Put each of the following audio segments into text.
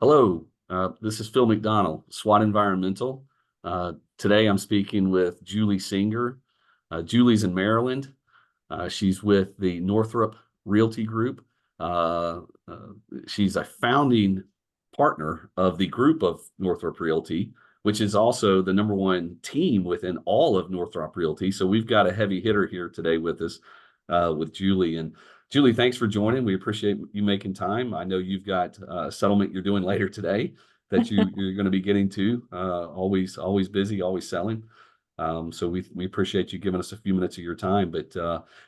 Hello, this is Phil McDonald, SWAT Environmental. Today I'm speaking with Julie Singer. Julie's in Maryland. She's with the Northrop Realty Group. Uh, uh, she's a founding partner of the Group of Northrop Realty, which is also the number one team within all of Northrop Realty. So we've got a heavy hitter here today with us, with Julie. And Julie, thanks for joining. We appreciate you making time. I know you've got a settlement you're doing later today that you're going to be getting to. Always busy, always selling. So we appreciate you giving us a few minutes of your time. But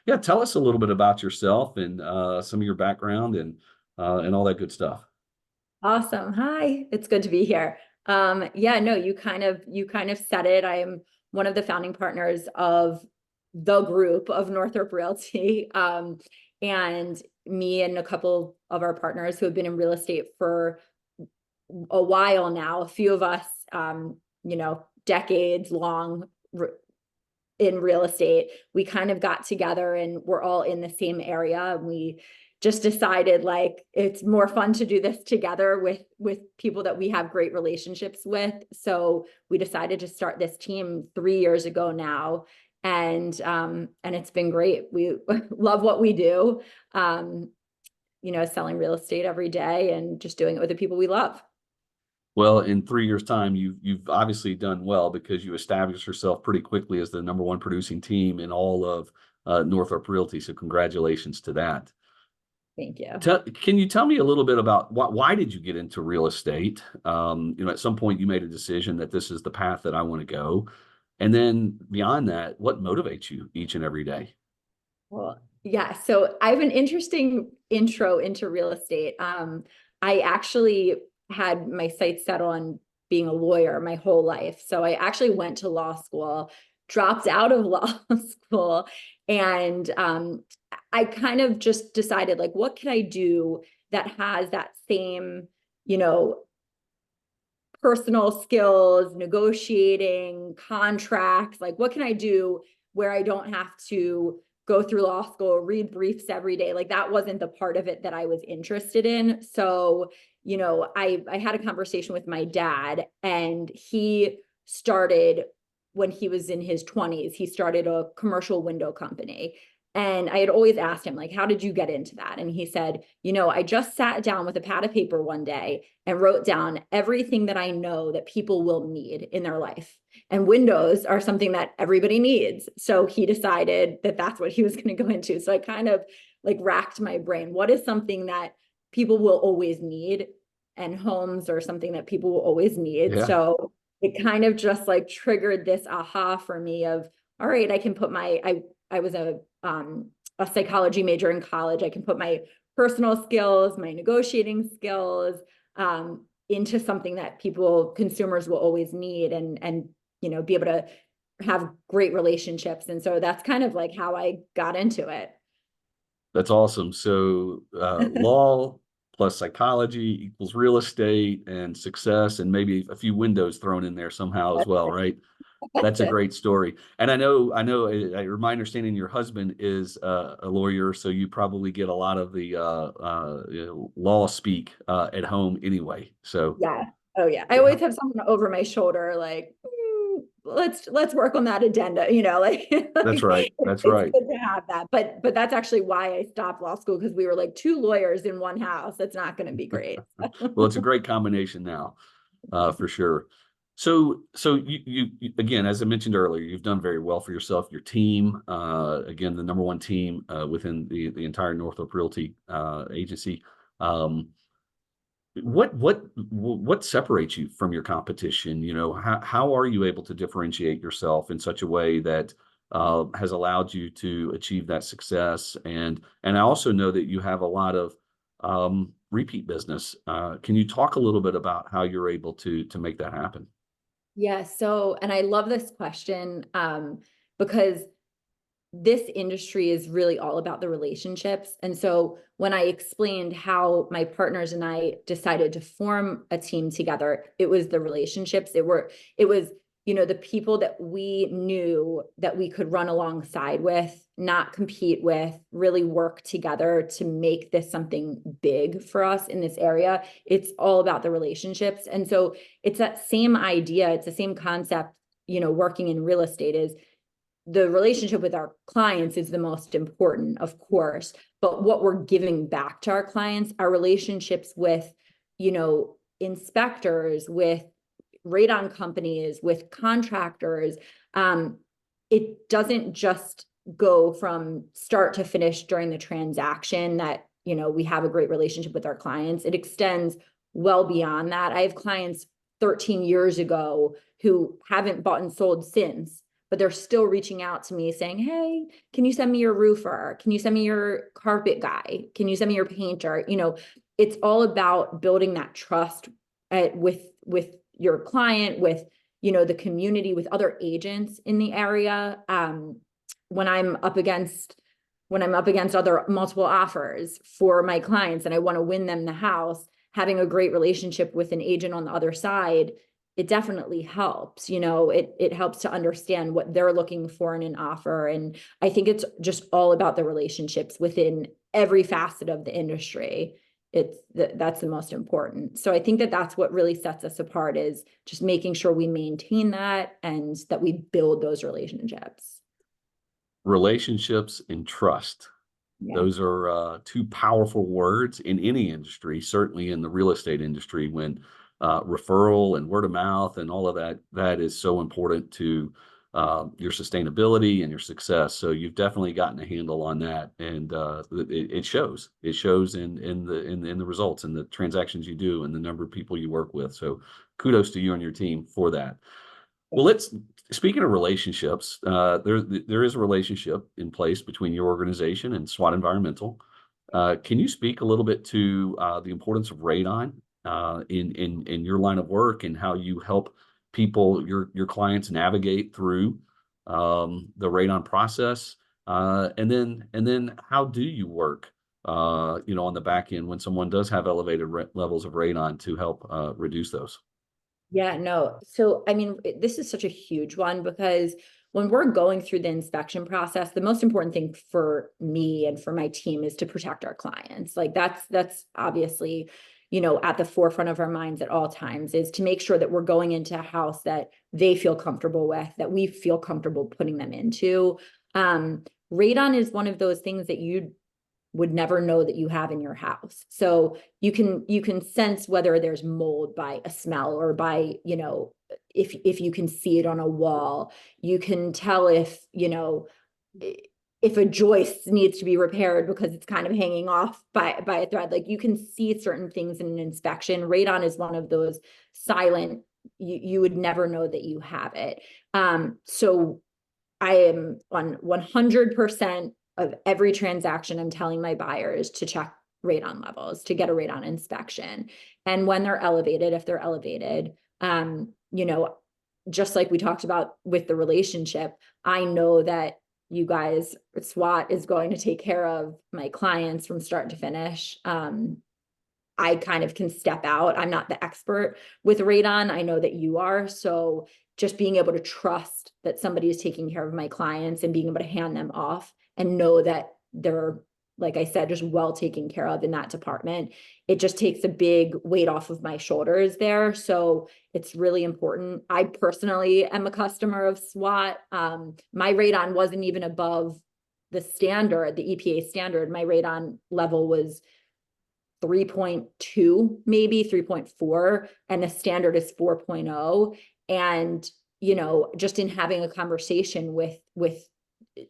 yeah, tell us a little bit about yourself and some of your background and all that good stuff. Awesome. Hi, it's good to be here. Yeah, no, you kind of said it. I am one of the founding partners of the Group of Northrop Realty. And me and a couple of our partners who have been in real estate for a while now, a few of us, decades long in real estate, we kind of got together and we're all in the same area. And we just decided like it's more fun to do this together with people that we have great relationships with. So we decided to start this team 3 years ago now. And it's been great. We love what we do. Selling real estate every day and just doing it with the people we love. Well, in 3 years' time, you've obviously done well because you established yourself pretty quickly as the number one producing team in all of Northrop Realty. So congratulations to that. Thank you. Can you tell me a little bit about why did you get into real estate? At some point you made a decision that this is the path that I want to go. And then beyond that, what motivates you each and every day? Well, yeah. So I have an interesting intro into real estate. I actually had my sights set on being a lawyer my whole life. So I actually went to law school, dropped out of law school, and I kind of just decided, like, what can I do that has that same, you know, personal skills, negotiating, contracts, like what can I do where I don't have to go through law school, read briefs every day? Like that wasn't the part of it that I was interested in. So, I had a conversation with my dad, and he started when he was in his 20s, he started a commercial window company. And I had always asked him, like, how did you get into that? And he said, I just sat down with a pad of paper one day and wrote down everything that I know that people will need in their life. And windows are something that everybody needs. So he decided that that's what he was going to go into. So I kind of like racked my brain. What is something that people will always need? And homes are something that people will always need. Yeah, So it kind of just like triggered this aha for me of, all right, I can put I was a psychology major in college. I can put my personal skills, my negotiating skills, into something that consumers will always need, and be able to have great relationships. And so that's kind of like how I got into it. that's awesome. So law plus psychology equals real estate and success, and maybe a few windows thrown in there somehow as well, right? That's That's a it. great story. And my understanding your husband is a lawyer, so you probably get a lot of the law speak at home anyway. So Yeah. Oh yeah. I yeah, always have someone over my shoulder, like, let's work on that addenda, like, that's like right. That's it's right. good to have that. But that's actually why I stopped law school, because we were like two lawyers in one house. That's not going to be great. Well, it's a great combination now, for sure. So you again, as I mentioned earlier, you've done very well for yourself, your team. Again, the number one team within the entire Northrop Realty agency. Um, what separates you from your competition? How are you able to differentiate yourself in such a way that has allowed you to achieve that success? And I also know that you have a lot of repeat business. Can you talk a little bit about how you're able to make that happen? Yeah. So, and I love this question, because this industry is really all about the relationships. And so when I explained how my partners and I decided to form a team together, it was the relationships. It was the people that we knew that we could run alongside with, not compete with, really work together to make this something big for us in this area. It's all about the relationships. And so it's that same idea, it's the same concept, working in real estate is the relationship with our clients is the most important, of course, but what we're giving back to our clients, our relationships with, inspectors, with radon companies, with contractors, it doesn't just go from start to finish during the transaction that, we have a great relationship with our clients. It extends well beyond that. I have clients 13 years ago who haven't bought and sold since, but they're still reaching out to me saying, hey, can you send me your roofer? Can you send me your carpet guy? Can you send me your painter? It's all about building that trust with your client, with, the community, with other agents in the area. When I'm up against other multiple offers for my clients and I want to win them the house, having a great relationship with an agent on the other side, it definitely helps. It helps to understand what they're looking for in an offer. And I think it's just all about the relationships within every facet of the industry. That's the most important. So I think that's what really sets us apart, is just making sure we maintain that and that we build those relationships. Relationships and trust. Yeah. Those are two powerful words in any industry, certainly in the real estate industry, when referral and word of mouth and all of that is so important to your sustainability and your success. So you've definitely gotten a handle on that, and it shows. It shows in the results and the transactions you do and the number of people you work with. So kudos to you and your team for that. Well, speaking of relationships, there is a relationship in place between your organization and SWAT Environmental. Can you speak a little bit to the importance of radon in your line of work, and how you help people, your clients, navigate through the radon process, and then how do you work, on the back end when someone does have elevated levels of radon to help reduce those? Yeah, no. So, I mean, this is such a huge one, because when we're going through the inspection process, the most important thing for me and for my team is to protect our clients. Like that's obviously, at the forefront of our minds at all times, is to make sure that we're going into a house that they feel comfortable with, that we feel comfortable putting them into. Radon is one of those things that you would never know that you have in your house. So you can sense whether there's mold by a smell, or by, if you can see it on a wall. You can tell if a joist needs to be repaired because it's kind of hanging off by a thread. Like, you can see certain things in an inspection. Radon is one of those silent, you would never know that you have it. So I am on 100% of every transaction, I'm telling my buyers to check radon levels, to get a radon inspection. And when they're elevated, if they're elevated, just like we talked about with the relationship, I know that you guys, SWAT is going to take care of my clients from start to finish. I kind of can step out. I'm not the expert with radon. I know that you are. So just being able to trust that somebody is taking care of my clients and being able to hand them off and know that they're, like I said, just well taken care of in that department, it just takes a big weight off of my shoulders there. So it's really important. I personally am a customer of SWAT. My radon wasn't even above the standard, the EPA standard. My radon level was 3.2, maybe 3.4, and the standard is 4.0. And, just in having a conversation with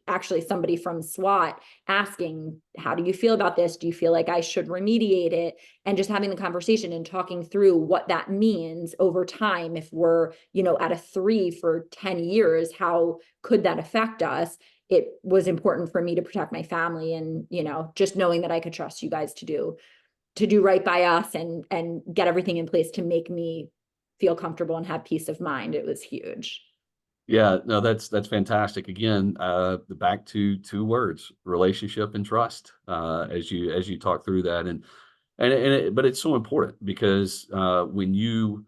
actually somebody from SWAT asking, how do you feel about this? Do you feel like I should remediate it? And just having the conversation and talking through what that means over time. If we're, at a 3 for 10 years, how could that affect us? It was important for me to protect my family, and, just knowing that I could trust you guys to do right by us and get everything in place to make me feel comfortable and have peace of mind. It was huge. Yeah, no, that's fantastic. Again, back to two words: relationship and trust. As you talk through that, but it's so important, because when you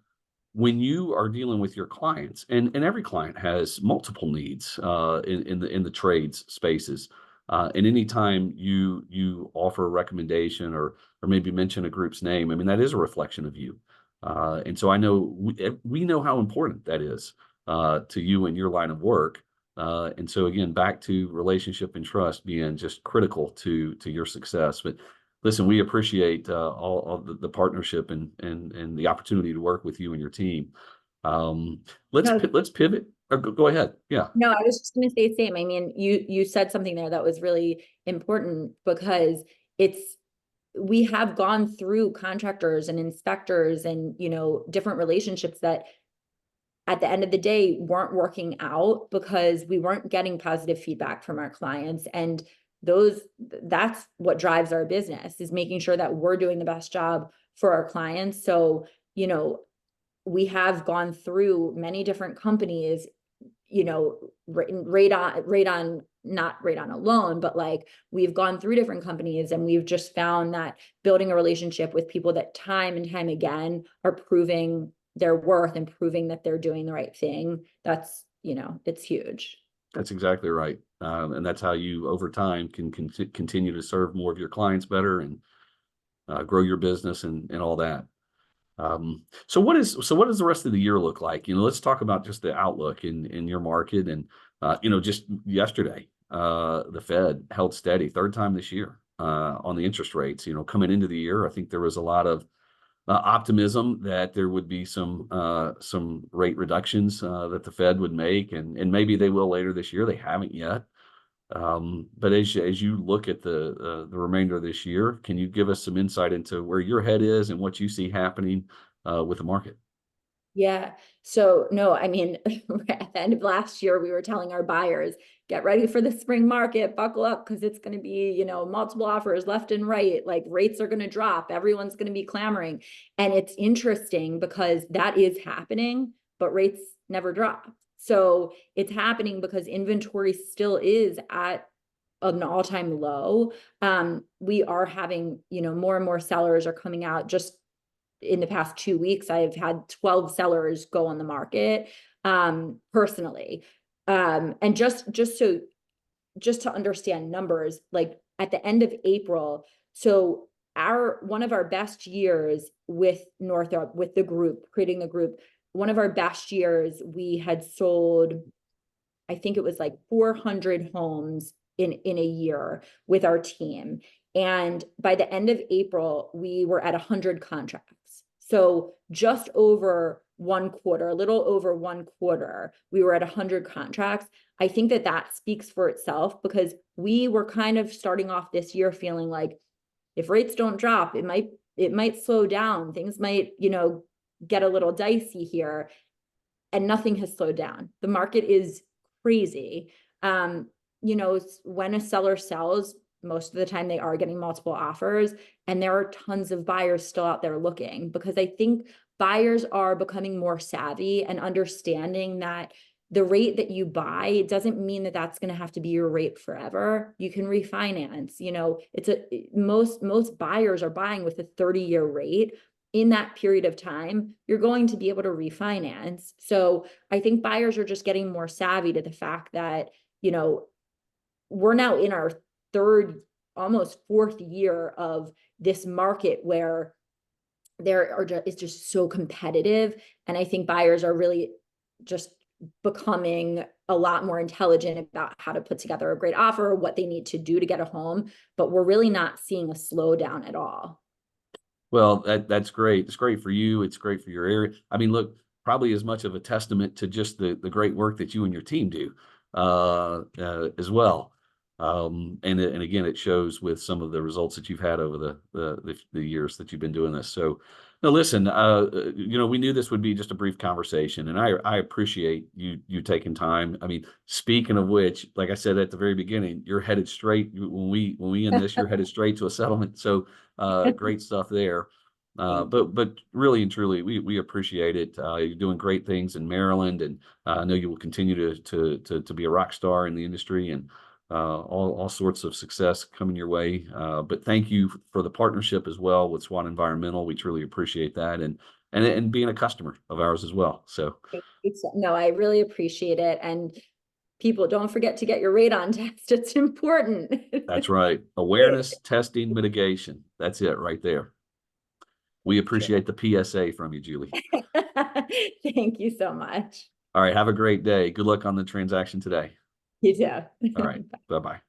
when you are dealing with your clients, and every client has multiple needs in the trades spaces, and anytime you offer a recommendation or maybe mention a group's name, I mean that is a reflection of you, and so I know we know how important that is to you and your line of work, and so again, back to relationship and trust being just critical to your success. But listen, we appreciate all the partnership and the opportunity to work with you and your team. Um, No, let's pivot. Or go ahead. Yeah, no, I was just going to say the same. I mean, you said something there that was really important because it's we have gone through contractors and inspectors and different relationships that at the end of the day weren't working out because we weren't getting positive feedback from our clients. And that's what drives our business, is making sure that we're doing the best job for our clients. So we have gone through many different companies, radon, not radon alone, but like we've gone through different companies and we've just found that building a relationship with people that time and time again are proving their worth and proving that they're doing the right thing, it's huge. that's exactly right. And that's how you over time can continue to serve more of your clients better and grow your business and all that. So what does the rest of the year look like? Let's talk about just the outlook in your market. And just yesterday, the Fed held steady, third time this year, on the interest rates. Coming into the year, I think there was a lot of optimism that there would be some rate reductions that the Fed would make, and maybe they will later this year. They haven't yet. But as you look at the remainder of this year, can you give us some insight into where your head is and what you see happening with the market? Yeah. So no, I mean, at the end of last year, we were telling our buyers, get ready for the spring market, buckle up, because it's going to be, multiple offers left and right. Like rates are going to drop. Everyone's going to be clamoring. And it's interesting because that is happening, but rates never drop. So it's happening because inventory still is at an all-time low. We are having, more and more sellers are coming out. Just in the past 2 weeks, I've had 12 sellers go on the market, personally. And just to understand numbers, like at the end of April, so one of our best years with Northrop, with the group, creating the group, one of our best years, we had sold, I think it was like 400 homes in a year with our team. And by the end of April, we were at 100 contracts. So just over one quarter, a little over one quarter, we were at 100 contracts. I think that speaks for itself, because we were kind of starting off this year feeling like if rates don't drop, it might slow down. Things might, get a little dicey here, and nothing has slowed down. The market is crazy. When a seller sells, most of the time they are getting multiple offers, and there are tons of buyers still out there looking, because I think buyers are becoming more savvy and understanding that the rate that you buy doesn't mean that that's going to have to be your rate forever. You can refinance. Most buyers are buying with a 30-year rate. In that period of time, you're going to be able to refinance. So I think buyers are just getting more savvy to the fact that, we're now in our third, almost fourth year of this market where it's just so competitive. And I think buyers are really just becoming a lot more intelligent about how to put together a great offer, what they need to do to get a home, but we're really not seeing a slowdown at all. Well, that's great. It's great for you. It's great for your area. I mean, look, probably as much of a testament to just the great work that you and your team do as well. And again, it shows with some of the results that you've had over the years that you've been doing this. So, now listen, we knew this would be just a brief conversation, and I appreciate you taking time. I mean, speaking of which, like I said at the very beginning, you're headed straight when we end this, you're headed straight to a settlement. So, great stuff there. But really and truly, we appreciate it. You're doing great things in Maryland, and I know you will continue to be a rock star in the industry, and all sorts of success coming your way. But thank you for the partnership as well with Swan Environmental. We truly appreciate that, and and being a customer of ours as well. So No, I really appreciate it. And people, don't forget to get your radon test. It's important. that's right. Awareness, testing, mitigation. That's it right there. We appreciate the PSA from you, Julie. Thank you so much. All right. Have a great day. Good luck on the transaction today. You too. All right. Bye-bye.